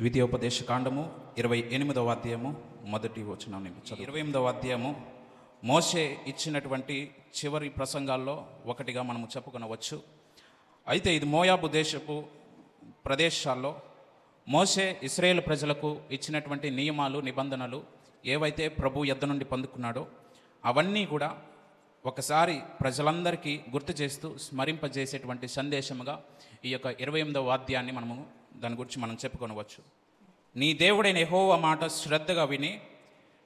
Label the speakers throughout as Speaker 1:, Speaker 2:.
Speaker 1: ద్వితీయోపదేశ కాండము 28వ అధ్యాయము మొదటి వచనం. 28వ అధ్యాయము మోషే ఇచ్చినటువంటి చివరి ప్రసంగాల్లో ఒకటిగా మనము చెప్పుకొనవచ్చు. అయితే ఇది మోయాబు దేశపు ప్రదేశాల్లో మోషే ఇశ్రాయేలు ప్రజలకు ఇచ్చినటువంటి నియమాలు నిబంధనలు ఏవైతే ప్రభు యొద్ద నుండి పొందుకున్నాడో అవన్నీ కూడా ఒకసారి ప్రజలందరికీ గుర్తు చేస్తూ స్మరింపజేసేటువంటి సందేశముగా ఈ యొక్క 28వ అధ్యాయాన్ని మనము దాని గురించి మనం చెప్పుకొనవచ్చు. నీ దేవుడైన యెహోవా మాట శ్రద్ధగా విని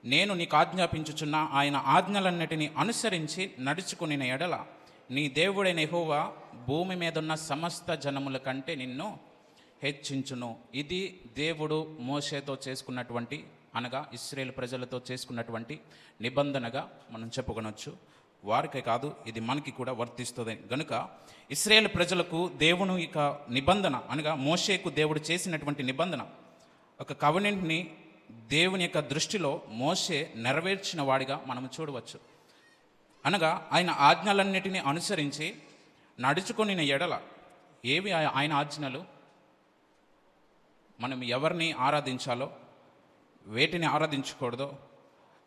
Speaker 1: నేను నీకు ఆజ్ఞాపించుచున్న ఆయన ఆజ్ఞలన్నిటినీ అనుసరించి నడుచుకుని ఎడల నీ దేవుడైన యెహోవా భూమి మీద ఉన్న సమస్త జనముల కంటే నిన్ను హెచ్చించును. ఇది దేవుడు మోషేతో చేసుకున్నటువంటి, అనగా ఇశ్రాయేలు ప్రజలతో చేసుకున్నటువంటి నిబంధనగా మనం చెప్పుకొనవచ్చు. వారికే కాదు, ఇది మనకి కూడా వర్తిస్తుంది. గనుక ఇశ్రాయేలు ప్రజలకు దేవుని యొక్క నిబంధన, అనగా మోషేకు దేవుడు చేసినటువంటి నిబంధన, ఒక కవెనెంట్ని దేవుని యొక్క దృష్టిలో మోషే నెరవేర్చిన వాడిగా మనం చూడవచ్చు. అనగా ఆయన ఆజ్ఞలన్నిటినీ అనుసరించి నడుచుకొని ఎడల, ఏవి ఆయన ఆజ్ఞలు? మనం ఎవరిని ఆరాధించాలో, వేటిని ఆరాధించకూడదో,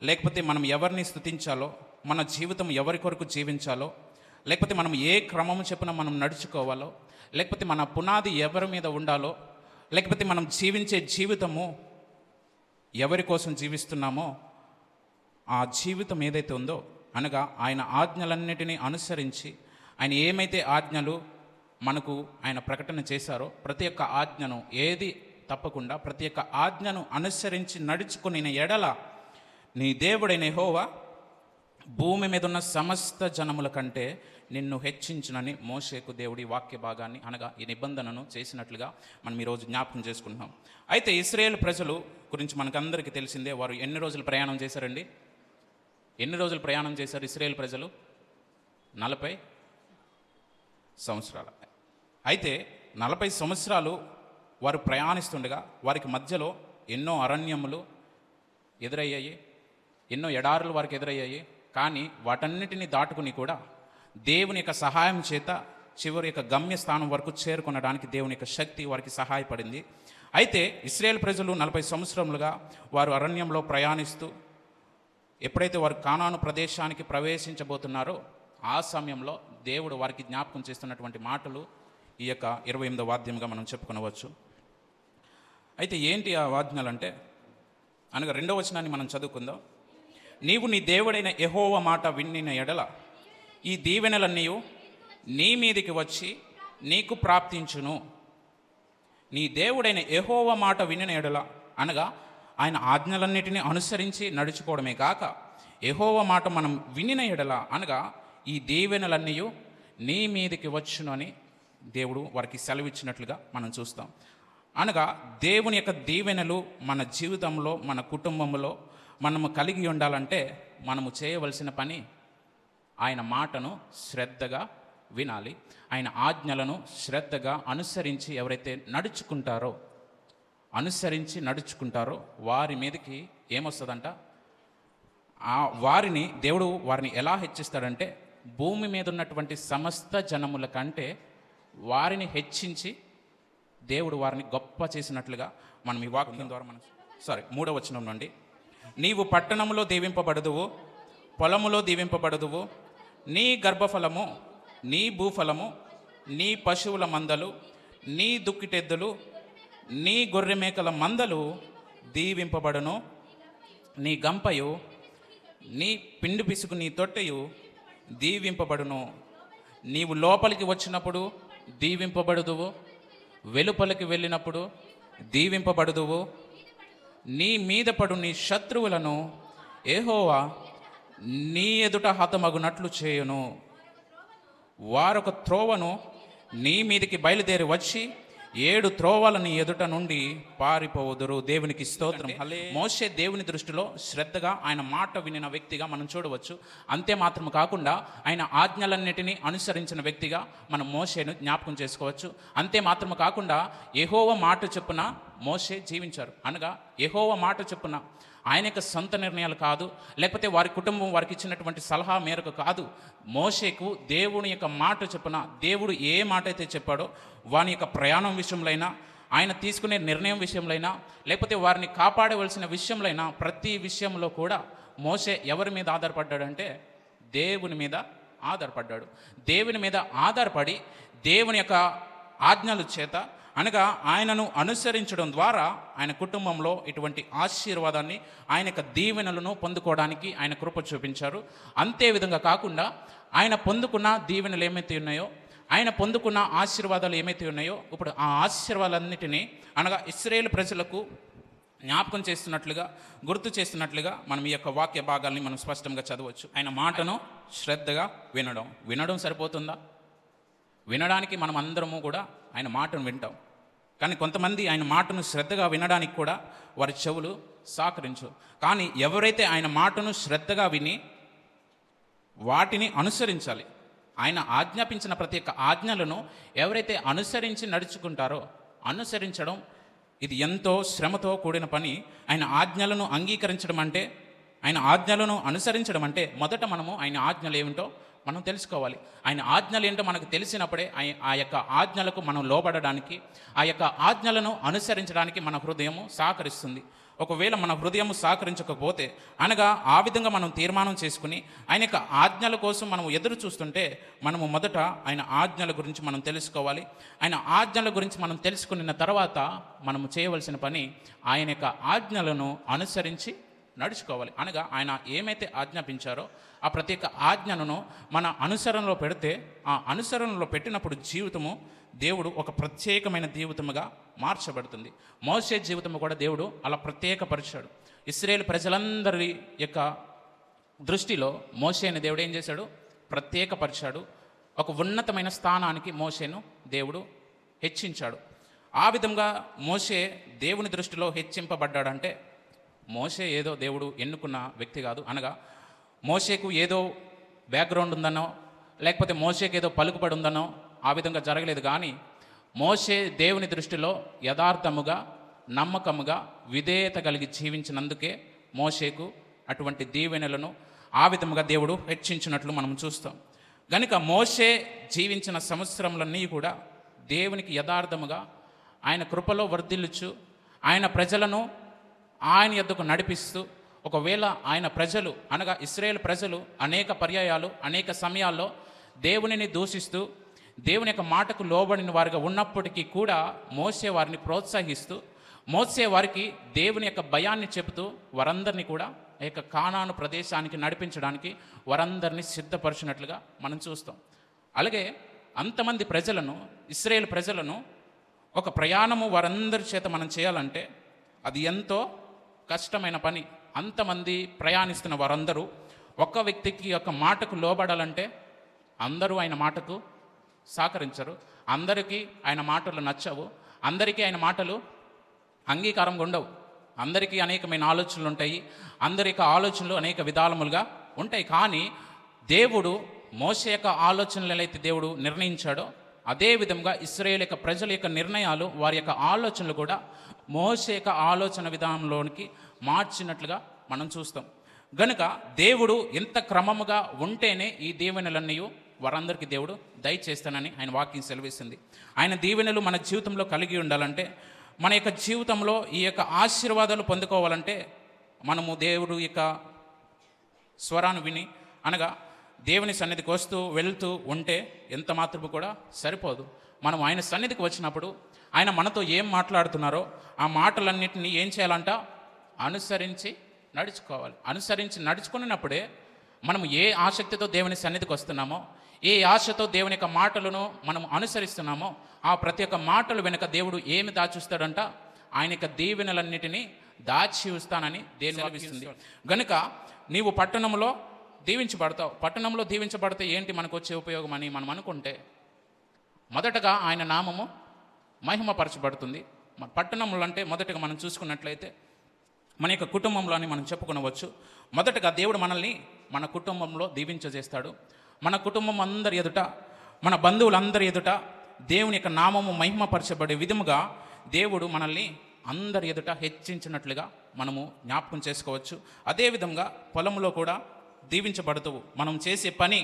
Speaker 1: లేకపోతే మనం ఎవరిని స్తుతించాలో, మన జీవితం ఎవరి కొరకు జీవించాలో, లేకపోతే మనం ఏ క్రమం చెప్పున మనం నడుచుకోవాలో, లేకపోతే మన పునాది ఎవరి మీద ఉండాలో, లేకపోతే మనం జీవించే జీవితము ఎవరి కోసం జీవిస్తున్నామో ఆ జీవితం ఏదైతే ఉందో, అనగా ఆయన ఆజ్ఞలన్నిటినీ అనుసరించి ఆయన ఏమైతే ఆజ్ఞలు మనకు ఆయన ప్రకటన చేశారో ప్రతి ఒక్క ఆజ్ఞను ఏది తప్పకుండా ప్రతి ఒక్క ఆజ్ఞను అనుసరించి నడుచుకుని ఎడల నీ దేవుడైన యెహోవా భూమి మీద ఉన్న సమస్త జనముల కంటే నిన్ను హెచ్చించునని మోషేకు దేవుడి వాక్య భాగాన్ని, అనగా ఈ నిబంధనను చేసినట్లుగా మనం ఈరోజు జ్ఞాపకం చేసుకుంటున్నాం. అయితే ఇశ్రాయేలు ప్రజలు గురించి మనకందరికీ తెలిసిందే. వారు ఎన్ని రోజులు ప్రయాణం చేశారండి? ఎన్ని రోజులు ప్రయాణం చేశారు ఇశ్రాయేలు ప్రజలు? 40 సంవత్సరాలు. అయితే 40 సంవత్సరాలు వారు ప్రయాణిస్తుండగా వారికి మధ్యలో ఎన్నో అరణ్యములు ఎదురయ్యాయి, ఎన్నో ఎడారులు వారికి ఎదురయ్యాయి. కానీ వాటన్నిటిని దాటుకుని కూడా దేవుని యొక్క సహాయం చేత చివరి యొక్క గమ్యస్థానం వరకు చేరుకొనడానికి దేవుని యొక్క శక్తి వారికి సహాయపడింది. అయితే ఇశ్రాయేలు ప్రజలు 40 సంవత్సరములుగా వారు అరణ్యంలో ప్రయాణిస్తూ ఎప్పుడైతే వారు కానాను ప్రదేశానికి ప్రవేశించబోతున్నారో ఆ సమయంలో దేవుడు వారికి జ్ఞాపకం చేస్తున్నటువంటి మాటలు ఈ యొక్క 28వ అధ్యాయంగా మనం చెప్పుకొనవచ్చు. అయితే ఏంటి ఆ ఆజ్ఞలు అంటే, అనగా 2వ వచనాన్ని మనం చదువుకుందాం. నీవు నీ దేవుడైన యెహోవా మాట వినిన ఎడల ఈ దీవెనలన్నీ నీ మీదికి వచ్చి నీకు ప్రాప్తించును. నీ దేవుడైన యెహోవా మాట వినిన ఎడల, అనగా ఆయన ఆజ్ఞలన్నిటినీ అనుసరించి నడుచుకోవడమే కాక యెహోవా మాట మనం వినిన ఎడల, అనగా ఈ దీవెనలన్నీ నీ మీదికి వచ్చును అని దేవుడు వారికి సెలవిచ్చినట్లుగా మనం చూస్తాం. అనగా దేవుని యొక్క దీవెనలు మన జీవితంలో, మన కుటుంబంలో మనము కలిగి ఉండాలంటే మనము చేయవలసిన పని ఆయన మాటను శ్రద్ధగా వినాలి. ఆయన ఆజ్ఞలను శ్రద్ధగా అనుసరించి ఎవరైతే నడుచుకుంటారో వారి మీదకి ఏమొస్తుందంట? దేవుడు వారిని ఎలా హెచ్చిస్తాడంటే భూమి మీద ఉన్నటువంటి సమస్త జనముల కంటే వారిని హెచ్చించి దేవుడు వారిని గొప్ప చేసినట్లుగా మనం ఈ వాక్యం ద్వారా 3వ వచనం నుండి, నీవు పట్టణములో దీవింపబడదువు, పొలములో దీవింపబడదువు, నీ గర్భఫలము, నీ భూఫలము, నీ పశువుల మందలు, నీ దుక్కిటెద్దులు, నీ గొర్రె మేకల మందలు దీవింపబడును. నీ గంపయు, నీ పిండి పిసుకు, నీ తొట్టెయు దీవింపబడును. నీవు లోపలికి వచ్చినప్పుడు దీవింపబడుదువు, వెలుపలికి వెళ్ళినప్పుడు దీవింపబడుదువు. నీ మీద పడు నీ శత్రువులను యెహోవా నీ ఎదుట హతమగునట్లు చేయును. వారొక త్రోవను నీ మీదికి బయలుదేరి వచ్చి 7 త్రోవల నీ ఎదుట నుండి పారిపోవుదురు. దేవునికి స్తోత్రం. మోషే దేవుని దృష్టిలో శ్రద్ధగా ఆయన మాట వినిన వ్యక్తిగా మనం చూడవచ్చు. అంతే మాత్రం కాకుండా ఆయన ఆజ్ఞలన్నిటినీ అనుసరించిన వ్యక్తిగా మనం మోషేను జ్ఞాపకం చేసుకోవచ్చు. అంతే మాత్రం కాకుండా యెహోవా మాట చొప్పున మోషే జీవించారు. అనగా యెహోవా మాట చొప్పున, ఆయన యొక్క సొంత నిర్ణయాలు కాదు, లేకపోతే వారి కుటుంబం వారికి ఇచ్చినటువంటి సలహా మేరకు కాదు. మోషేకు దేవుని యొక్క మాట చొప్పున దేవుడు ఏ మాట అయితే చెప్పాడో వాని యొక్క ప్రయాణం విషయంలో అయినా, ఆయన తీసుకునే నిర్ణయం విషయంలో అయినా, లేకపోతే వారిని కాపాడవలసిన విషయంలో అయినా, ప్రతి విషయంలో కూడా మోషే ఎవరి మీద ఆధారపడ్డాడంటే దేవుని మీద ఆధారపడ్డాడు. దేవుని మీద ఆధారపడి దేవుని యొక్క ఆజ్ఞల చేత అనగా ఆయనను అనుసరించడం ద్వారా ఆయన కుటుంబంలో ఇటువంటి ఆశీర్వాదాన్ని, ఆయన యొక్క దీవెనలను పొందుకోవడానికి ఆయన కృప చూపించారు. అంతే విధంగా కాకుండా ఆయన పొందుకున్న దీవెనలు ఏమైతే ఉన్నాయో, ఆయన పొందుకున్న ఆశీర్వాదాలు ఏమైతే ఉన్నాయో, ఇప్పుడు ఆ ఆశీర్వాదాలన్నిటినీ అనగా ఇశ్రాయేలు ప్రజలకు జ్ఞాపకం చేస్తున్నట్లుగా, గుర్తు చేస్తున్నట్లుగా మనం ఈ యొక్క వాక్య భాగాల్ని మనం స్పష్టంగా చదవచ్చు. ఆయన మాటను శ్రద్ధగా వినడం సరిపోతుందా? వినడానికి మనం అందరము కూడా ఆయన మాటను వింటాం, కానీ కొంతమంది ఆయన మాటను శ్రద్ధగా వినడానికి కూడా వారి చెవులు సహకరించు. కానీ ఎవరైతే ఆయన మాటను శ్రద్ధగా విని వాటిని అనుసరించాలి, ఆయన ఆజ్ఞాపించిన ప్రతి ఒక్క ఆజ్ఞలను ఎవరైతే అనుసరించి నడుచుకుంటారో, అనుసరించడం ఇది ఎంతో శ్రమతో కూడిన పని. ఆయన ఆజ్ఞలను అంగీకరించడం అంటే, ఆయన ఆజ్ఞలను అనుసరించడం అంటే మొదట మనము ఆయన ఆజ్ఞలు ఏమిటో మనం తెలుసుకోవాలి. ఆయన ఆజ్ఞలు ఏంటో మనకు తెలిసినప్పుడే ఆ యొక్క ఆజ్ఞలకు మనం లోబడడానికి, ఆ యొక్క ఆజ్ఞలను అనుసరించడానికి మన హృదయము సహకరిస్తుంది. ఒకవేళ మన హృదయము సహకరించకపోతే, అనగా ఆ విధంగా మనం తీర్మానం చేసుకుని ఆయన యొక్క ఆజ్ఞల కోసం మనం ఎదురు చూస్తుంటే, మనము మొదట ఆయన ఆజ్ఞల గురించి మనం తెలుసుకోవాలి. ఆయన ఆజ్ఞల గురించి మనం తెలుసుకున్న తర్వాత మనము చేయవలసిన పని ఆయన యొక్క ఆజ్ఞలను అనుసరించి నడుచుకోవాలి. అనగా ఆయన ఏమైతే ఆజ్ఞాపించారో ఆ ప్రత్యేక ఆజ్ఞలను మన అనుసరణలో పెడితే, ఆ అనుసరణలో పెట్టినప్పుడు జీవితము దేవుడు ఒక ప్రత్యేకమైన జీవితముగా మార్చబడుతుంది. మోషే జీవితము కూడా దేవుడు అలా ప్రత్యేకపరిచాడు. ఇశ్రాయేలు ప్రజలందరి యొక్క దృష్టిలో మోషేని దేవుడు ఏం చేశాడు? ప్రత్యేకపరిచాడు. ఒక ఉన్నతమైన స్థానానికి మోషేను దేవుడు హెచ్చించాడు. ఆ విధంగా మోషే దేవుని దృష్టిలో హెచ్చింపబడ్డాడంటే, మోషే ఏదో దేవుడు ఎన్నుకున్న వ్యక్తి కాదు. అనగా మోషేకు ఏదో బ్యాక్గ్రౌండ్ ఉందనో, లేకపోతే మోషేకి ఏదో పలుకుబడి ఉందనో ఆ విధంగా జరగలేదు. కానీ మోషే దేవుని దృష్టిలో యథార్థముగా, నమ్మకముగా, విధేయత కలిగి జీవించినందుకే మోషేకు అటువంటి దీవెనలను ఆ విధముగా దేవుడు హెచ్చించినట్లు మనం చూస్తాం. కనుక మోషే జీవించిన సంవత్సరములన్నీ కూడా దేవునికి యథార్థముగా ఆయన కృపలో వర్ధిల్లుచు, ఆయన ప్రజలను ఆయన యొద్దకు నడిపిస్తూ, ఒకవేళ ఆయన ప్రజలు అనగా ఇశ్రాయేలు ప్రజలు అనేక పర్యాయాలు, అనేక సమయాల్లో దేవునిని దూషిస్తూ, దేవుని యొక్క మాటకు లోబడిన వారిగా ఉన్నప్పటికీ కూడా మోసే వారిని ప్రోత్సహిస్తూ, మోసే వారికి దేవుని యొక్క భయాన్ని చెబుతూ వారందరినీ కూడా ఆ యొక్క కానాను ప్రదేశానికి నడిపించడానికి వారందరినీ సిద్ధపరిచినట్లుగా మనం చూస్తాం. అలాగే అంతమంది ప్రజలను, ఇశ్రాయేలు ప్రజలను ఒక ప్రయాణము వారందరి చేత మనం చేయాలంటే అది ఎంతో కష్టమైన పని. అంతమంది ప్రయాణిస్తున్న వారందరూ ఒక్క వ్యక్తికి ఒక మాటకు లోబడాలంటే అందరూ ఆయన మాటకు సహకరించరు, అందరికీ ఆయన మాటలు నచ్చవు, అందరికీ ఆయన మాటలు అంగీకారంగా ఉండవు. అందరికీ అనేకమైన ఆలోచనలు ఉంటాయి, అందరి యొక్క ఆలోచనలు అనేక విధాలములుగా ఉంటాయి. కానీ దేవుడు మోషే యొక్క ఆలోచనలు ఎలా అయితే దేవుడు నిర్ణయించాడో, అదే విధంగా ఇశ్రాయేలు యొక్క ప్రజల యొక్క నిర్ణయాలు, వారి యొక్క ఆలోచనలు కూడా మోషే యొక్క ఆలోచన విధానంలోనికి మార్చినట్లుగా మనం చూస్తాం. గనుక దేవుడు ఎంత క్రమముగా ఉంటేనే ఈ దీవెనలన్నీ వారందరికీ దేవుడు దయచేస్తానని ఆయన వాక్యం సెలవిస్తుంది. ఆయన దీవెనలు మన జీవితంలో కలిగి ఉండాలంటే, మన యొక్క జీవితంలో ఈ యొక్క ఆశీర్వాదాలు పొందుకోవాలంటే, మనము దేవుడు యొక్క స్వరాన్ని విని, అనగా దేవుని సన్నిధికి వస్తూ వెళ్తూ ఉంటే ఎంత మాత్రము కూడా సరిపోదు. మనం ఆయన సన్నిధికి వచ్చినప్పుడు ఆయన మనతో ఏం మాట్లాడుతున్నారో ఆ మాటలన్నింటినీ ఏం చేయాలంట? అనుసరించి నడుచుకోవాలి. అనుసరించి నడుచుకున్నప్పుడే మనం ఏ ఆసక్తితో దేవుని సన్నిధికి వస్తున్నామో, ఏ ఆశతో దేవుని యొక్క మాటలను మనం అనుసరిస్తున్నామో, ఆ ప్రతి ఒక్క మాటలు వెనుక దేవుడు ఏమి దాచిస్తాడంట? ఆయన యొక్క దీవెనలన్నిటినీ దాచి ఉంచుతానని దేవుని సెలవిస్తుంది. గనుక నీవు పట్టణంలో దీవించబడతావు. పట్టణంలో దీవించబడితే ఏంటి మనకు వచ్చే ఉపయోగం అని మనం అనుకుంటే, మొదటగా ఆయన నామము మహిమపరచబడుతుంది. పట్టణంలో అంటే మొదటగా మనం చూసుకున్నట్లయితే మన యొక్క కుటుంబంలో అని మనం చెప్పుకునవచ్చు. మొదటగా దేవుడు మనల్ని మన కుటుంబంలో దీవించజేస్తాడు. మన కుటుంబం అందరి ఎదుట, మన బంధువులందరి ఎదుట దేవుని యొక్క నామము మహిమపరచబడే విధముగా దేవుడు మనల్ని అందరి ఎదుట హెచ్చించినట్లుగా మనము జ్ఞాపకం చేసుకోవచ్చు. అదేవిధంగా పొలంలో కూడా దీవించబడుతూ మనం చేసే పని,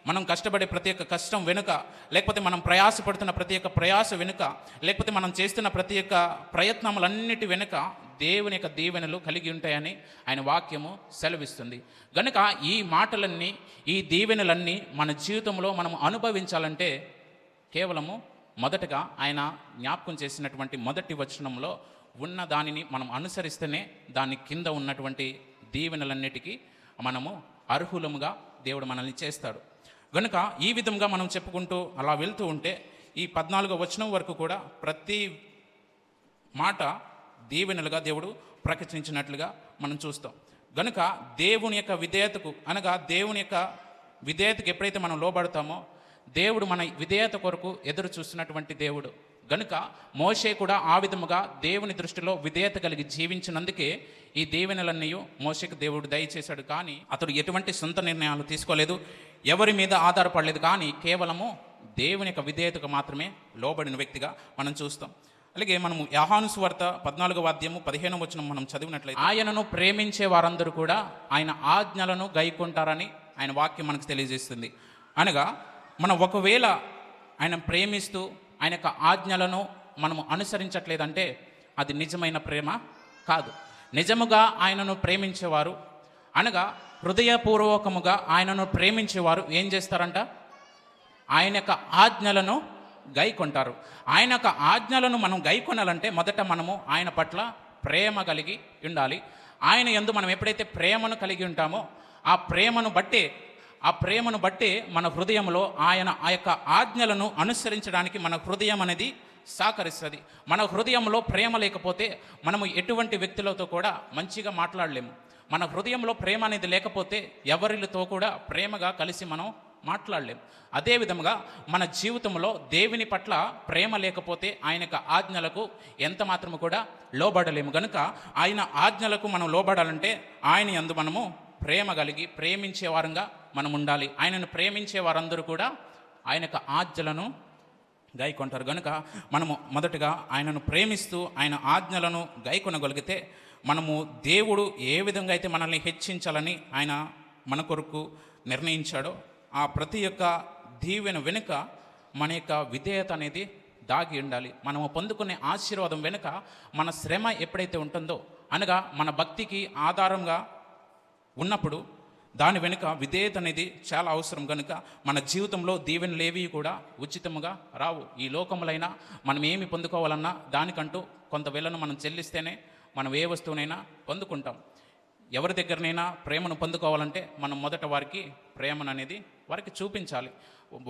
Speaker 1: మనం కష్టపడే ప్రతి ఒక్క కష్టం వెనుక, లేకపోతే మనం ప్రయాసపడుతున్న ప్రతి ఒక్క ప్రయాస వెనుక, లేకపోతే మనం చేస్తున్న ప్రతి ఒక్క ప్రయత్నములన్నిటి వెనుక దేవుని యొక్క దీవెనలు కలిగి ఉంటాయని ఆయన వాక్యము సెలవిస్తుంది. గనుక ఈ మాటలన్నీ, ఈ దీవెనలన్నీ మన జీవితంలో మనం అనుభవించాలంటే కేవలము మొదటగా ఆయన జ్ఞాపకం చేసినటువంటి మొదటి వచనంలో ఉన్న దానిని మనం అనుసరిస్తేనే దాని కింద ఉన్నటువంటి దీవెనలన్నిటికీ మనము అర్హులముగా దేవుడు మనల్ని చేస్తాడు. కనుక ఈ విధంగా మనం చెప్పుకుంటూ అలా వెళ్తూ ఉంటే ఈ 14వ వచనం వరకు కూడా ప్రతి మాట దీవెనలుగా దేవుడు ప్రకటించినట్లుగా మనం చూస్తాం. కనుక దేవుని యొక్క విధేయతకు, అనగా దేవుని యొక్క విధేయతకు ఎప్పుడైతే మనం లోబడతామో దేవుడు మన విధేయత కొరకు ఎదురు చూస్తున్నటువంటి దేవుడు. గనుక మోషే కూడా ఆ విధముగా దేవుని దృష్టిలో విధేయత కలిగి జీవించినందుకే ఈ దీవెనలన్నీ మోషేకు దేవుడు దయచేశాడు. కానీ అతడు ఎటువంటి సొంత నిర్ణయాలు తీసుకోలేదు, ఎవరి మీద ఆధారపడలేదు, కానీ కేవలము దేవుని యొక్క విధేయతకు మాత్రమే లోబడిన వ్యక్తిగా మనం చూస్తాం. అలాగే మనము యోహాను సువార్త 14వ అధ్యాయము 15వ వచనం మనం చదివినట్లయితే, ఆయనను ప్రేమించే వారందరూ కూడా ఆయన ఆజ్ఞలను గైకొంటారని ఆయన వాక్యం మనకు తెలియజేస్తుంది. అనగా మనం ఒకవేళ ఆయన ప్రేమిస్తూ ఆయన యొక్క ఆజ్ఞలను మనము అనుసరించట్లేదంటే అది నిజమైన ప్రేమ కాదు. నిజముగా ఆయనను ప్రేమించేవారు, అనగా హృదయపూర్వకముగా ఆయనను ప్రేమించేవారు ఏం చేస్తారంట? ఆయన యొక్క ఆజ్ఞలను గైకొంటారు. ఆయన యొక్క ఆజ్ఞలను మనం గైకొనాలంటే మొదట మనము ఆయన పట్ల ప్రేమ కలిగి ఉండాలి. ఆయన యందు మనం ఎప్పుడైతే ప్రేమను కలిగి ఉంటామో ఆ ప్రేమను బట్టే మన హృదయంలో ఆయన ఆ యొక్క ఆజ్ఞలను అనుసరించడానికి మన హృదయం అనేది సహకరిస్తుంది. మన హృదయంలో ప్రేమ లేకపోతే మనము ఎటువంటి వ్యక్తులతో కూడా మంచిగా మాట్లాడలేము. మన హృదయంలో ప్రేమ అనేది లేకపోతే ఎవరితో కూడా ప్రేమగా కలిసి మనం మాట్లాడలేము. అదేవిధంగా మన జీవితంలో దేవుని పట్ల ప్రేమ లేకపోతే ఆయన యొక్క ఆజ్ఞలకు ఎంత మాత్రము కూడా లోబడలేము. కనుక ఆయన ఆజ్ఞలకు మనం లోబడాలంటే ఆయన యందు మనము ప్రేమ కలిగి ప్రేమించే వారంగా మనం ఉండాలి. ఆయనను ప్రేమించే వారందరూ కూడా ఆయన యొక్క ఆజ్ఞలను గైకొంటారు. కనుక మనము మొదటగా ఆయనను ప్రేమిస్తూ ఆయన ఆజ్ఞలను గైకొనగలిగితే మనము దేవుడు ఏ విధంగా అయితే మనల్ని హెచ్చించాలని ఆయన మన కొరకు నిర్ణయించాడో ఆ ప్రతి ఒక్క దీవెన వెనుక మన యొక్క విధేయత అనేది దాగి ఉండాలి. మనము పొందుకునే ఆశీర్వాదం వెనుక మన శ్రమ ఎప్పుడైతే ఉంటుందో, అనగా మన భక్తికి ఆధారంగా ఉన్నప్పుడు దాని వెనుక విధేయత అనేది చాలా అవసరం. కనుక మన జీవితంలో దీవెనలేవి కూడా ఉచితముగా రావు. ఈ లోకములైనా మనం ఏమి పొందుకోవాలన్నా దానికంటూ కొంత వెలను మనం చెల్లిస్తేనే మనం ఏ వస్తువునైనా పొందుకుంటాం. ఎవరి దగ్గరనైనా ప్రేమను పొందుకోవాలంటే మనం మొదట వారికి ప్రేమను అనేది వారికి చూపించాలి.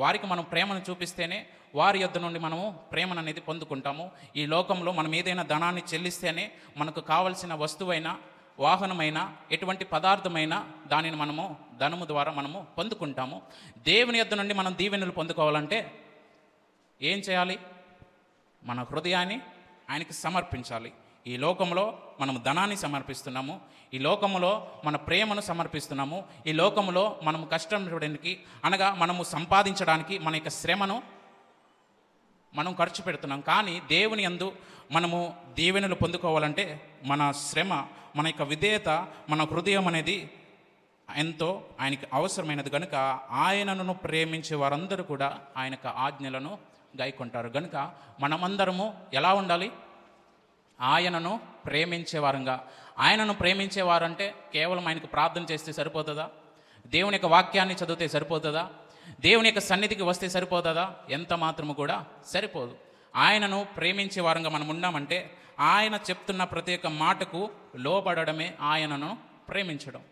Speaker 1: వారికి మనం ప్రేమను చూపిస్తేనే వారి యొద్ద నుండి మనము ప్రేమను అనేది పొందుకుంటాము. ఈ లోకంలో మనం ఏదైనా ధనాన్ని చెల్లిస్తేనే మనకు కావలసిన వస్తువైనా, వాహనమైన, ఎటువంటి పదార్థమైనా దానిని మనము ధనము ద్వారా మనము పొందుకుంటాము. దేవుని యొద్ద నుండి మనం దీవెనలు పొందుకోవాలంటే ఏం చేయాలి? మన హృదయాన్ని ఆయనకి సమర్పించాలి. ఈ లోకంలో మనము ధనాన్ని సమర్పిస్తున్నాము, ఈ లోకములో మన ప్రేమను సమర్పిస్తున్నాము, ఈ లోకములో మనము కష్టపడడానికి, అనగా మనము సంపాదించడానికి మన యొక్క శ్రమను మనం ఖర్చు పెడుతున్నాం. కానీ దేవుని యందు మనము దీవెనలు పొందుకోవాలంటే మన శ్రమ, మన యొక్క విధేయత, మన హృదయం అనేది ఎంతో ఆయనకి అవసరమైనది. కనుక ఆయనను ప్రేమించే వారందరూ కూడా ఆయన యొక్క ఆజ్ఞలను గైకొంటారు. కనుక మనమందరము ఎలా ఉండాలి? ఆయనను ప్రేమించేవారంగా. ఆయనను ప్రేమించేవారంటే కేవలం ఆయనకు ప్రార్థన చేస్తే సరిపోతుందా? దేవుని యొక్క వాక్యాన్ని చదివితే సరిపోతుందా? దేవుని యొక్క సన్నిధికి వస్తే సరిపోతుందా? ఎంత మాత్రము కూడా సరిపోదు. ఆయనను ప్రేమించే వారంగా మనం ఉన్నామంటే ఆయన చెప్తున్న ప్రతి ఒక్క మాటకు లోబడమే ఆయనను ప్రేమించడం.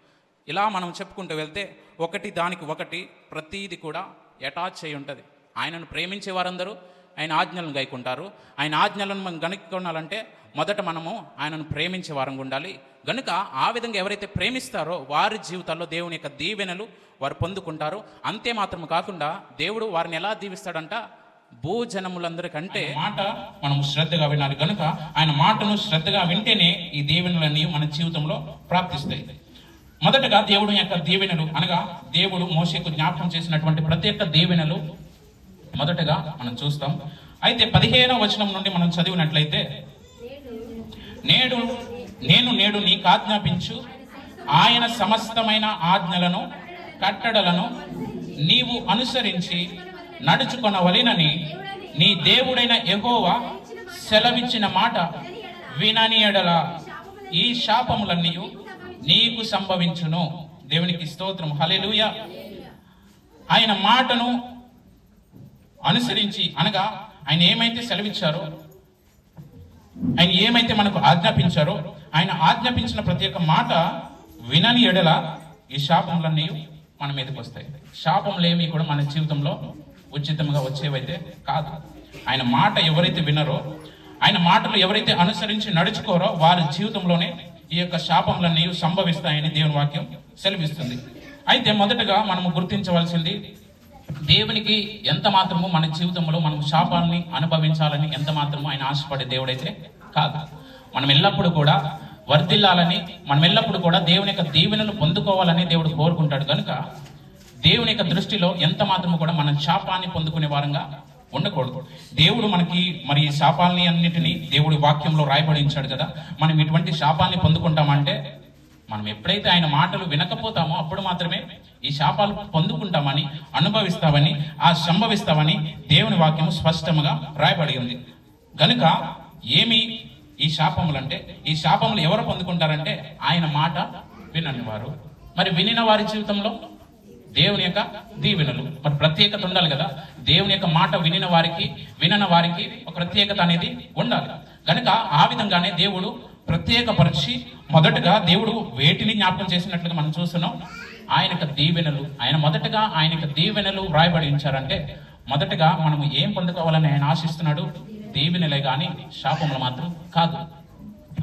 Speaker 1: ఇలా మనం చెప్పుకుంటూ వెళ్తే ఒకటి దానికి ఒకటి ప్రతీది కూడా అటాచ్ అయి ఉంటుంది. ఆయనను ప్రేమించే వారందరూ ఆయన ఆజ్ఞలను గైకుంటారు. ఆయన ఆజ్ఞలను మనం గనుక్కోనాలంటే మొదట మనము ఆయనను ప్రేమించే వారంగా ఉండాలి. గనుక ఆ విధంగా ఎవరైతే ప్రేమిస్తారో వారి జీవితాల్లో దేవుని యొక్క దీవెనలు వారు పొందుకుంటారు. అంతే మాత్రము కాకుండా దేవుడు వారిని ఎలా దీవిస్తాడంట? భూజనములందరికంటే మాట మనం శ్రద్ధగా వినాలి. కనుక ఆయన మాటను శ్రద్ధగా వింటేనే ఈ దీవెనలన్నీ మన జీవితంలో ప్రాప్తిస్తాయి. మొదటగా దేవుడు యొక్క దీవెనలు, అనగా దేవుడు మోషేకు జ్ఞాపకం చేసినటువంటి ప్రతి ఒక్క దీవెనలు మొదటగా మనం చూస్తాం. అయితే 15వ వచనం నుండి మనం చదివినట్లయితే, నేను నీకు ఆజ్ఞాపించు ఆయన సమస్తమైన ఆజ్ఞలను, కట్టడలను నీవు అనుసరించి నడుచుకొనవలెనని నీ దేవుడైన యెహోవా సెలవిచ్చిన మాట వినని ఎడల ఈ శాపములన్నీ నీకు సంభవించును. దేవునికి స్తోత్రం, హల్లెలూయా. ఆయన మాటను అనుసరించి, అనగా ఆయన ఏమైతే సెలవిచ్చారో, ఆయన ఏమైతే మనకు ఆజ్ఞాపించారో, ఆయన ఆజ్ఞాపించిన ప్రతి ఒక్క మాట వినని ఎడల ఈ శాపములన్నీ మన మీదకి వస్తాయి. శాపములేమి కూడా మన జీవితంలో ఉచితంగా వచ్చేవైతే కాదు. ఆయన మాట ఎవరైతే వినరో, ఆయన మాటలు ఎవరైతే అనుసరించి నడుచుకోరో వారి జీవితంలోనే ఈ యొక్క శాపములన్నీ సంభవిస్తాయని దేవుని వాక్యం సెలవిస్తుంది. అయితే మొదటగా మనము గుర్తించవలసింది, దేవునికి ఎంత మాత్రము మన జీవితంలో మనం శాపాన్ని అనుభవించాలని ఎంత మాత్రము ఆయన ఆశపడే దేవుడైతే కాదు. మనం ఎల్లప్పుడూ కూడా వర్ధిల్లాలని, మనం ఎల్లప్పుడూ కూడా దేవుని యొక్క దీవెనలు పొందుకోవాలని దేవుడు కోరుకుంటాడు. కనుక దేవుని యొక్క దృష్టిలో ఎంత మాత్రము కూడా మనం శాపాన్ని పొందుకునే వారంగా ఉండకూడదు. దేవుడు మనకి మరి ఈ శాపాలని అన్నిటినీ దేవుడి వాక్యంలో రాయబడించాడు కదా. మనం ఇటువంటి శాపాన్ని పొందుకుంటామంటే మనం ఎప్పుడైతే ఆయన మాటలు వినకపోతామో అప్పుడు మాత్రమే ఈ శాపాలు పొందుకుంటామని, అనుభవిస్తామని, సంభవిస్తామని దేవుని వాక్యము స్పష్టంగా రాయబడి ఉంది. కనుక ఏమి ఈ శాపములు అంటే, ఈ శాపములు ఎవరు పొందుకుంటారంటే ఆయన మాట వినని వారు. మరి వినిన వారి జీవితంలో దేవుని యొక్క దీవెనలు, మరి ప్రత్యేకత ఉండాలి కదా. దేవుని యొక్క మాట వినిన వారికి, వినని వారికి ఒక ప్రత్యేకత అనేది ఉండాలి. కనుక ఆ విధంగానే దేవుడు ప్రత్యేకపరిచి మొదటగా దేవుడు వేటిని జ్ఞాపకం చేసినట్లుగా మనం చూస్తున్నాం, ఆయన యొక్క దీవెనలు. ఆయన మొదటగా ఆయన యొక్క దీవెనలు వ్రాయబడి ఉంచారంటే మొదటగా మనము ఏం పొందుకోవాలని ఆయన ఆశిస్తున్నాడు? దీవెనలే కానీ శాపములు మాత్రం కాదు.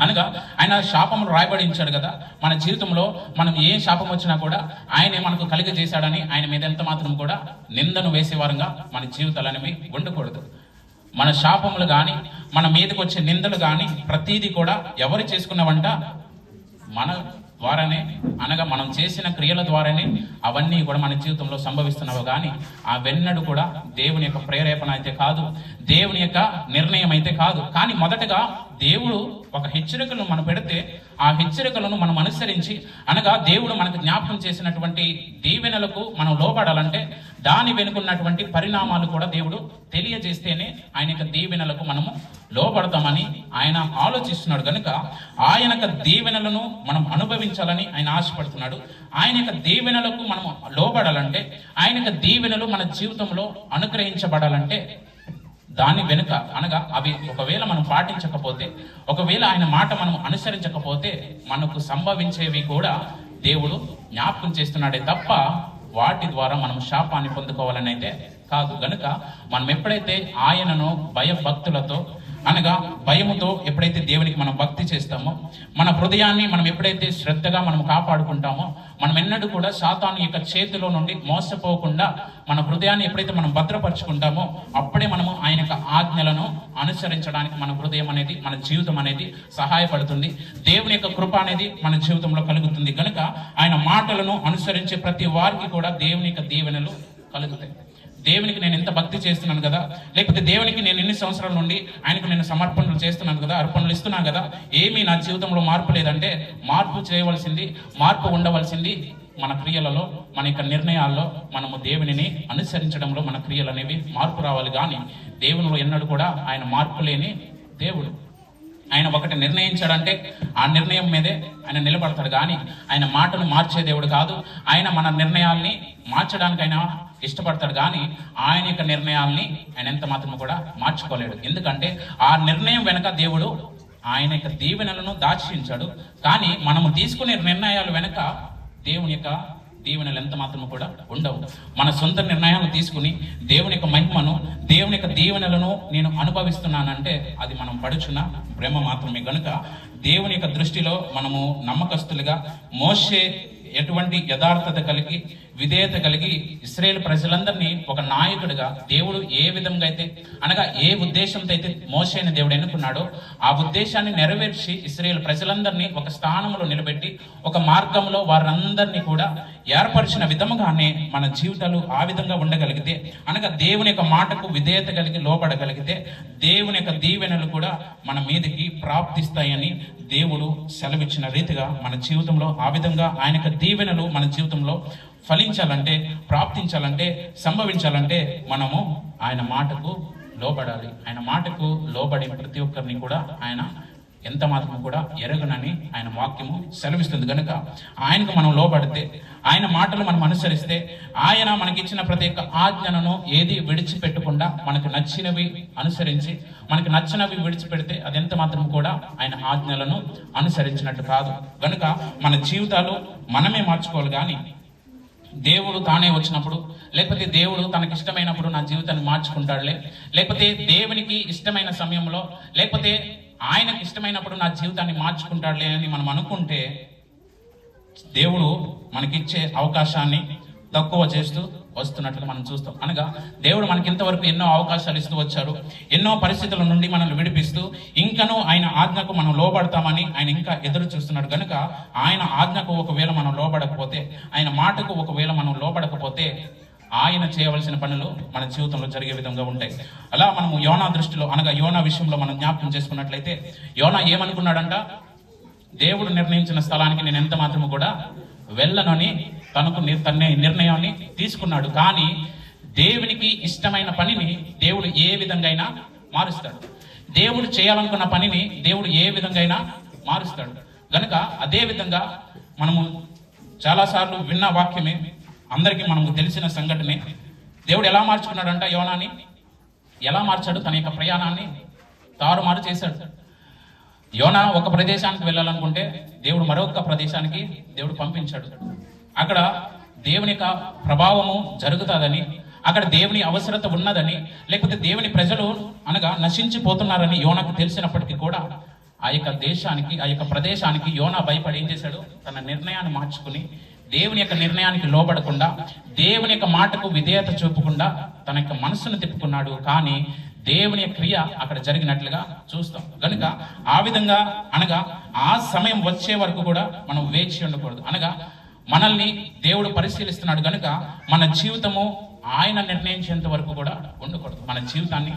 Speaker 1: అనగా ఆయన శాపములు రాయబడి ఉంచాడు కదా. మన జీవితంలో మనం ఏ శాపం వచ్చినా కూడా ఆయనే మనకు కలిగజేశాడని ఆయన మీద ఎంత మాత్రం కూడా నిందను వేసేవారంగా మన జీవితాలు అనేవి ఉండకూడదు. మన శాపములు కానీ, మన మీదకి వచ్చే నిందలు కానీ ప్రతీది కూడా ఎవరు చేసుకున్నవంట? మన ద్వారానే, అనగా మనం చేసిన క్రియల ద్వారానే అవన్నీ కూడా మన జీవితంలో సంభవిస్తున్నవి. కానీ ఆ వెన్నడు కూడా దేవుని యొక్క ప్రేరేపణ అయితే కాదు, దేవుని యొక్క నిర్ణయం అయితే కాదు. కానీ మొదటగా దేవుడు ఒక హెచ్చరికలను మనం పెడితే ఆ హెచ్చరికలను మనం అనుసరించి, అనగా దేవుడు మనకు జ్ఞాపకం చేసినటువంటి దీవెనలకు మనం లోబడాలంటే దాని వెనుకున్నటువంటి పరిణామాలు కూడా దేవుడు తెలియజేస్తేనే ఆయన యొక్క దీవెనలకు మనము లోబడతామని ఆయన ఆలోచిస్తున్నాడు. కనుక ఆయన యొక్క దీవెనలను మనం అనుభవించాలని ఆయన ఆశపడుతున్నాడు. ఆయన యొక్క దీవెనలకు మనం లోబడాలంటే, ఆయన యొక్క దీవెనలు మన జీవితంలో అనుగ్రహించబడాలంటే దాని వెనుక, అనగా అవి ఒకవేళ మనం పాటించకపోతే, ఒకవేళ ఆయన మాట మనం అనుసరించకపోతే మనకు సంభవించేవి కూడా దేవుడు జ్ఞాపకం చేస్తున్నాడే తప్ప వాటి ద్వారా మనం శాపాన్ని పొందుకోవాలని అయితే కాదు. గనుక మనం ఎప్పుడైతే ఆయనను భయభక్తులతో, అనగా భయముతో ఎప్పుడైతే దేవునికి మనం భక్తి చేస్తామో, మన హృదయాన్ని మనం ఎప్పుడైతే శ్రద్ధగా మనం కాపాడుకుంటామో, మనం ఎన్నడూ కూడా సాతాను యొక్క చేతిలో నుండి మోసపోకుండా మన హృదయాన్ని ఎప్పుడైతే మనం భద్రపరుచుకుంటామో అప్పుడే మనము ఆయన యొక్క ఆజ్ఞలను అనుసరించడానికి మన హృదయం అనేది, మన జీవితం అనేది సహాయపడుతుంది. దేవుని యొక్క కృప అనేది మన జీవితంలో కలుగుతుంది. కనుక ఆయన మాటలను అనుసరించే ప్రతి వారికి కూడా దేవుని యొక్క దీవెనలు కలుగుతాయి. దేవునికి నేను ఎంత భక్తి చేస్తున్నాను కదా, లేకపోతే దేవునికి నేను ఎన్ని సంవత్సరాల నుండి ఆయనకు నేను సమర్పణలు చేస్తున్నాను కదా, అర్పణలు ఇస్తున్నాను కదా, ఏమీ నా జీవితంలో మార్పు లేదంటే మార్పు చేయవలసింది, మార్పు ఉండవలసింది మన క్రియలలో, మన యొక్క నిర్ణయాల్లో మనము దేవునిని అనుసరించడంలో మన క్రియలు అనేవి మార్పు రావాలి. కానీ దేవునిలో ఎన్నడూ కూడా ఆయన మార్పు లేని దేవుడు. ఆయన ఒకటి నిర్ణయించాడంటే ఆ నిర్ణయం మీదే ఆయన నిలబడతాడు. కానీ ఆయన మాటను మార్చే దేవుడు కాదు. ఆయన మన నిర్ణయాల్ని మార్చడానికి ఆయన ఇష్టపడతాడు. కానీ ఆయన యొక్క నిర్ణయాల్ని ఆయన ఎంత మాత్రం కూడా మార్చుకోలేడు. ఎందుకంటే ఆ నిర్ణయం వెనక దేవుడు ఆయన యొక్క దీవెనలను దాచించాడు. కానీ మనము తీసుకునే నిర్ణయాలు వెనక దేవుని యొక్క దీవెనలు ఎంత మాత్రము కూడా ఉండవు. మన సొంత నిర్ణయాలు తీసుకుని దేవుని యొక్క మహిమను, దేవుని యొక్క దీవెనలను నేను అనుభవిస్తున్నానంటే అది మనం పడుచున్న భ్రమ మాత్రమే. కనుక దేవుని యొక్క దృష్టిలో మనము నమ్మకస్తులుగా, మోషే ఎటువంటి యథార్థత కలిగి, విధేయత కలిగి ఇశ్రాయేలు ప్రజలందరినీ ఒక నాయకుడిగా దేవుడు ఏ విధంగా అయితే, అనగా ఏ ఉద్దేశంతో అయితే మోషేని దేవుడు ఎన్నుకున్నాడో ఆ ఉద్దేశాన్ని నెరవేర్చి ఇశ్రాయేలు ప్రజలందరినీ ఒక స్థానంలో నిలబెట్టి ఒక మార్గంలో వారందరినీ కూడా ఏర్పరిచిన విధముగానే మన జీవితాలు ఆ విధంగా ఉండగలిగితే, అనగా దేవుని యొక్క మాటకు విధేయత కలిగి లోబడగలిగితే దేవుని యొక్క దీవెనలు కూడా మన మీదకి ప్రాప్తిస్తాయని దేవుడు సెలవిచ్చిన రీతిగా మన జీవితంలో ఆ విధంగా ఆయన యొక్క దీవెనలు మన జీవితంలో ఫలించాలంటే, ప్రాప్తించాలంటే, సంభవించాలంటే మనము ఆయన మాటకు లోబడాలి. ఆయన మాటకు లోబడి ప్రతి ఒక్కరిని కూడా ఆయన ఎంత మాత్రం కూడా ఎరగనని ఆయన వాక్యము సెలవిస్తుంది. కనుక ఆయనకు మనం లోబడితే, ఆయన మాటలు మనం అనుసరిస్తే, ఆయన మనకిచ్చిన ప్రతి ఒక్క ఆజ్ఞలను ఏది విడిచిపెట్టకుండా మనకు నచ్చినవి అనుసరించి, మనకు నచ్చినవి విడిచిపెడితే అది ఎంత మాత్రం కూడా ఆయన ఆజ్ఞలను అనుసరించినట్టు కాదు. కనుక మన జీవితాలు మనమే మార్చుకోవాలి. కానీ దేవుడు తానే వచ్చినప్పుడు, లేకపోతే దేవుడు తనకి ఇష్టమైనప్పుడు నా జీవితాన్ని మార్చుకుంటాడులే, లేకపోతే దేవునికి ఇష్టమైన సమయంలో, లేకపోతే ఆయనకి ఇష్టమైనప్పుడు నా జీవితాన్ని మార్చుకుంటాడులే అని మనం అనుకుంటే దేవుడు మనకిచ్చే అవకాశాన్ని తక్కువ చేస్తూ వస్తున్నట్లుగా మనం చూస్తాం. అనగా దేవుడు మనకి ఇంతవరకు ఎన్నో అవకాశాలు ఇస్తూ వచ్చారు, ఎన్నో పరిస్థితుల నుండి మనల్ని విడిపిస్తూ ఇంకనూ ఆయన ఆజ్ఞకు మనం లోబడతామని ఆయన ఇంకా ఎదురు చూస్తున్నాడు. కనుక ఆయన ఆజ్ఞకు ఒకవేళ మనం లోబడకపోతే, ఆయన మాటకు ఒకవేళ మనం లోబడకపోతే ఆయన చేయవలసిన పనులు మన జీవితంలో జరిగే విధంగా ఉంటాయి. అలా మనము యోనా దృష్టిలో, అనగా యోనా విషయంలో మనం జ్ఞాపకం చేసుకున్నట్లయితే, యోనా ఏమనుకున్నాడంట? దేవుడు నిర్ణయించిన స్థలానికి నేను ఎంత మాత్రము కూడా వెళ్ళనని తనకు నిర్ణయాన్ని తీసుకున్నాడు. కానీ దేవునికి ఇష్టమైన పనిని దేవుడు ఏ విధంగా అయినా మారుస్తాడు. దేవుడు చేయాలనుకున్న పనిని దేవుడు ఏ విధంగా అయినా మారుస్తాడు. కనుక అదే విధంగా మనము చాలాసార్లు విన్న వాక్యమే, అందరికీ మనకు తెలిసిన సంఘటనే. దేవుడు ఎలా మార్చుకున్నాడంట యోనాని? ఎలా మార్చాడు? తన యొక్క ప్రయాణాన్ని తారుమారు చేశాడు. యోనా ఒక ప్రదేశానికి వెళ్ళాలనుకుంటే దేవుడు మరొక ప్రదేశానికి దేవుడు పంపించాడు. అక్కడ దేవుని యొక్క ప్రభావము జరుగుతుందని, అక్కడ దేవుని అవసరత ఉన్నదని, లేకపోతే దేవుని ప్రజలు అనగా నశించిపోతున్నారని యోనాకు తెలిసినప్పటికీ కూడా ఆ యొక్క దేశానికి, ఆ యొక్క ప్రదేశానికి యోనా భయపడి ఏం చేశాడు? తన నిర్ణయాన్ని మార్చుకుని దేవుని యొక్క నిర్ణయానికి లోబడకుండా, దేవుని యొక్క మాటకు విధేయత చూపకుండా తన యొక్క మనస్సును తిప్పుకున్నాడు. కానీ దేవుని క్రియ అక్కడ జరిగినట్లుగా చూస్తాం. కనుక ఆ విధంగా, అనగా ఆ సమయం వచ్చే వరకు కూడా మనం వేచి ఉండకూడదు. అనగా మనల్ని దేవుడు పరిశీలిస్తున్నాడు. కనుక మన జీవితము ఆయన నిర్ణయించేంత వరకు కూడా ఉండకూడదు. మన జీవితాన్ని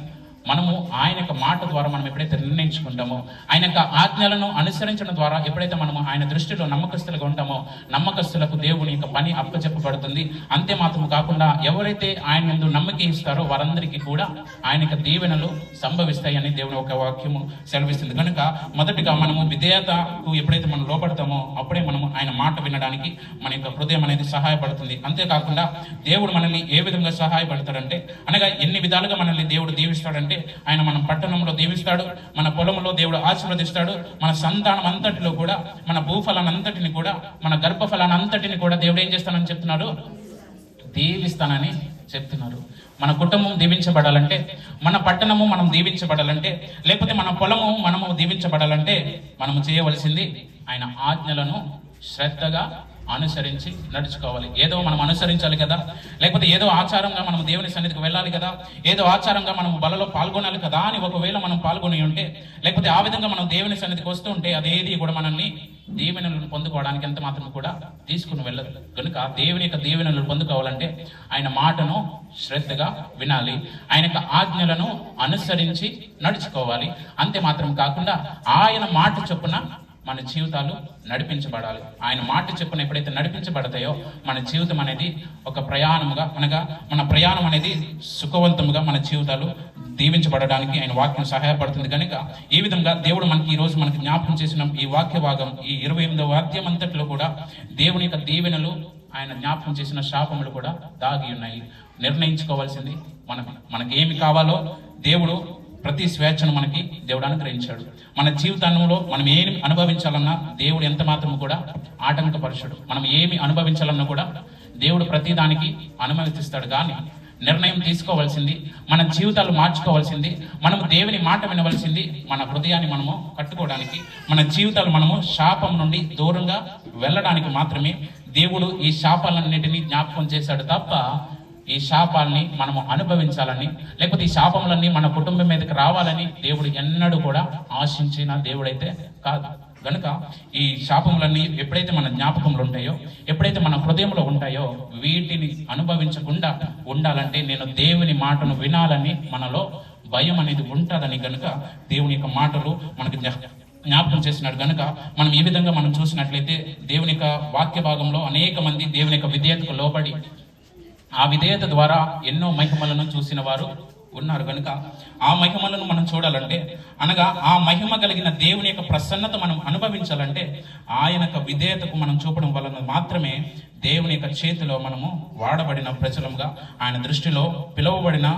Speaker 1: మనము ఆయన యొక్క మాట ద్వారా మనం ఎప్పుడైతే నిర్ణయించుకుంటామో, ఆయన యొక్క ఆజ్ఞలను అనుసరించడం ద్వారా ఎప్పుడైతే మనము ఆయన దృష్టిలో నమ్మకస్తులుగా ఉంటామో, నమ్మకస్తులకు దేవుని యొక్క పని అప్పచెప్పబడుతుంది. అంతే మాత్రం కాకుండా ఎవరైతే ఆయన యందు నమ్మక ఇస్తారో వారందరికీ కూడా ఆయన యొక్క దీవెనలు సంభవిస్తాయని దేవుని ఒక వాక్యము సెలవిస్తుంది. కనుక మొదటిగా మనము విధేయతకు ఎప్పుడైతే మనం లోపడతామో అప్పుడే మనము ఆయన మాట వినడానికి మన యొక్క హృదయం అనేది సహాయపడుతుంది. అంతేకాకుండా దేవుడు మనల్ని ఏ విధంగా సహాయపడతాడంటే, అనగా ఎన్ని విధాలుగా మనల్ని దేవుడు దీవిస్తాడంటే, ఆయన మన పట్టణంలో దీవిస్తాడు, మన పొలంలో దేవుడు ఆశీర్వదిస్తాడు, మన సంతానం అంతటిలో కూడా, మన భూఫలాన్ని అంతటిని కూడా, మన గర్భఫలాన్ని అంతటిని కూడా దేవుడు ఏం చేస్తానని చెప్తున్నాడు? దీవిస్తానని చెప్తున్నారు. మన కుటుంబం దీవించబడాలంటే, మన పట్టణము మనం దీవించబడాలంటే, లేకపోతే మన పొలము మనము దీవించబడాలంటే మనము చేయవలసింది ఆయన ఆజ్ఞలను శ్రద్ధగా అనుసరించి నడుచుకోవాలి. ఏదో మనం అనుసరించాలి కదా, లేకపోతే ఏదో ఆచారంగా మనం దేవుని సన్నిధికి వెళ్ళాలి కదా, ఏదో ఆచారంగా మనం బలలో పాల్గొనాలి కదా అని ఒకవేళ మనం పాల్గొని ఉంటే, లేకపోతే ఆ విధంగా మనం దేవుని సన్నిధికి వస్తూ ఉంటే అదేది కూడా మనల్ని దీవెనలను పొందుకోవడానికి ఎంత మాత్రం కూడా తీసుకుని వెళ్ళదు. కనుక దేవుని యొక్క దీవెనలను పొందుకోవాలంటే ఆయన మాటను శ్రద్ధగా వినాలి, ఆయన యొక్క ఆజ్ఞలను అనుసరించి నడుచుకోవాలి. అంతే మాత్రం కాకుండా ఆయన మాట చొప్పున మన జీవితాలు నడిపించబడాలి. ఆయన మాట చెప్పున ఎప్పుడైతే నడిపించబడతాయో మన జీవితం అనేది ఒక ప్రయాణముగా, అనగా మన ప్రయాణం అనేది సుఖవంతముగా మన జీవితాలు దీవించబడడానికి ఆయన వాక్యం సహాయపడుతుంది. కనుక ఈ విధంగా దేవుడు మనకి ఈరోజు మనకి జ్ఞాపకం చేసిన ఈ వాక్య భాగం, ఈ 28వ వాక్యం అంతట్లో కూడా దేవుని యొక్క దీవెనలు, ఆయన జ్ఞాపకం చేసిన శాపములు కూడా దాగి ఉన్నాయి. నిర్ణయించుకోవాల్సింది మనకి ఏమి కావాలో దేవుడు ప్రతి స్వేచ్ఛను మనకి దేవుడు అనుగ్రహించాడు. మన జీవితంలో మనం ఏమి అనుభవించాలన్నా దేవుడు ఎంత మాత్రము కూడా ఆటంకపరచడు. మనం ఏమి అనుభవించాలన్నా కూడా దేవుడు ప్రతి దానికి అనుమతిస్తాడు. కానీ నిర్ణయం తీసుకోవాల్సింది, మన జీవితాలు మార్చుకోవాల్సింది, మనము దేవుని మాట వినవలసింది, మన హృదయాన్ని మనము కట్టుకోవడానికి, మన జీవితాలు మనము శాపం నుండి దూరంగా వెళ్ళడానికి మాత్రమే దేవుడు ఈ శాపాలన్నిటినీ జ్ఞాపకం చేశాడు తప్ప ఈ శాపాలని మనము అనుభవించాలని, లేకపోతే ఈ శాపములన్నీ మన కుటుంబం మీదకి రావాలని దేవుడు ఎన్నడూ కూడా ఆశించిన దేవుడైతే కాదు. కనుక ఈ శాపములన్నీ ఎప్పుడైతే మన జ్ఞాపకంలో ఉంటాయో, ఎప్పుడైతే మన హృదయంలో ఉంటాయో, వీటిని అనుభవించకుండా ఉండాలంటే నేను దేవుని మాటను వినాలని మనలో భయం అనేది ఉంటుందని కనుక దేవుని యొక్క మాటలు మనకు జ్ఞాపకం చేస్తున్నాడు కనుక మనం ఈ విధంగా మనం చూసినట్లయితే దేవుని యొక్క వాక్య భాగంలో అనేక మంది దేవుని యొక్క విధేయతకు లోబడి ఆ విధేయత ద్వారా ఎన్నో మహిమలను చూసిన వారు ఉన్నారు కనుక ఆ మహిమలను మనం చూడాలంటే అనగా ఆ మహిమ కలిగిన దేవుని యొక్క ప్రసన్నత మనం అనుభవించాలంటే ఆయన యొక్క విధేయతకు మనం చూపడం వలన మాత్రమే దేవుని యొక్క చేతిలో మనము వాడబడిన ప్రజలుగా ఆయన దృష్టిలో పిలువబడిన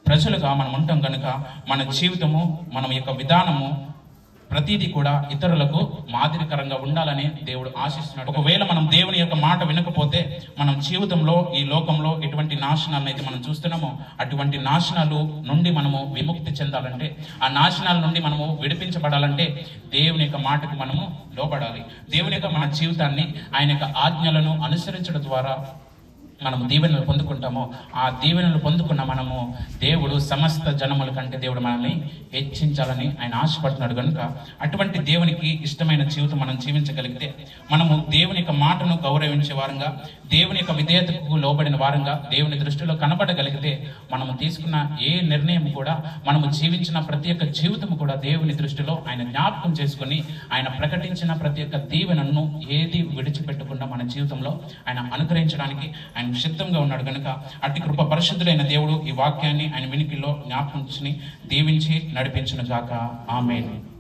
Speaker 1: ప్రజలుగా మనం ఉంటాం కనుక మన జీవితము మన యొక్క విధానము ప్రతిదీ కూడా ఇతరులకు మాదిరికరంగా ఉండాలని దేవుడు ఆశిస్తున్నాడు. ఒకవేళ మనం దేవుని యొక్క మాట వినకపోతే మనం జీవితంలో ఈ లోకంలో ఎటువంటి నాశనాలను అయితే మనం చూస్తున్నామో అటువంటి నాశనాలు నుండి మనము విముక్తి చెందాలంటే, ఆ నాశనాల నుండి మనము విడిపించబడాలంటే దేవుని యొక్క మాటకు మనము లోబడాలి. దేవుని యొక్క మన జీవితాన్ని ఆయన యొక్క ఆజ్ఞలను అనుసరించడం ద్వారా మనము దీవెనలు పొందుకుంటామో, ఆ దీవెనలు పొందుకున్న మనము దేవుడు సమస్త జనముల కంటే దేవుడు మనల్ని హెచ్చించాలని ఆయన ఆశపడుతున్నాడు కనుక అటువంటి దేవునికి ఇష్టమైన జీవితం మనం జీవించగలిగితే, మనము దేవుని యొక్క మాటను గౌరవించే వారంగా, దేవుని యొక్క విధేయతకు లోబడిన వారంగా దేవుని దృష్టిలో కనబడగలిగితే మనము తీసుకున్న ఏ నిర్ణయం కూడా, మనము జీవించిన ప్రతి ఒక్క జీవితం కూడా దేవుని దృష్టిలో ఆయన జ్ఞాపకం చేసుకుని ఆయన ప్రకటించిన ప్రతి ఒక్క దీవెనను ఏది విడిచిపెట్టకుండా మన జీవితంలో ఆయన అనుగ్రహించడానికి ఆయన సిద్ధంగా ఉన్నాడు కనుక అట్టి కృప పరిశుద్ధుడైన దేవుడు ఈ వాక్యాన్ని ఆయన వినికిలో జ్ఞాపకం దీవించి నడిపించును గాక. ఆమేన్.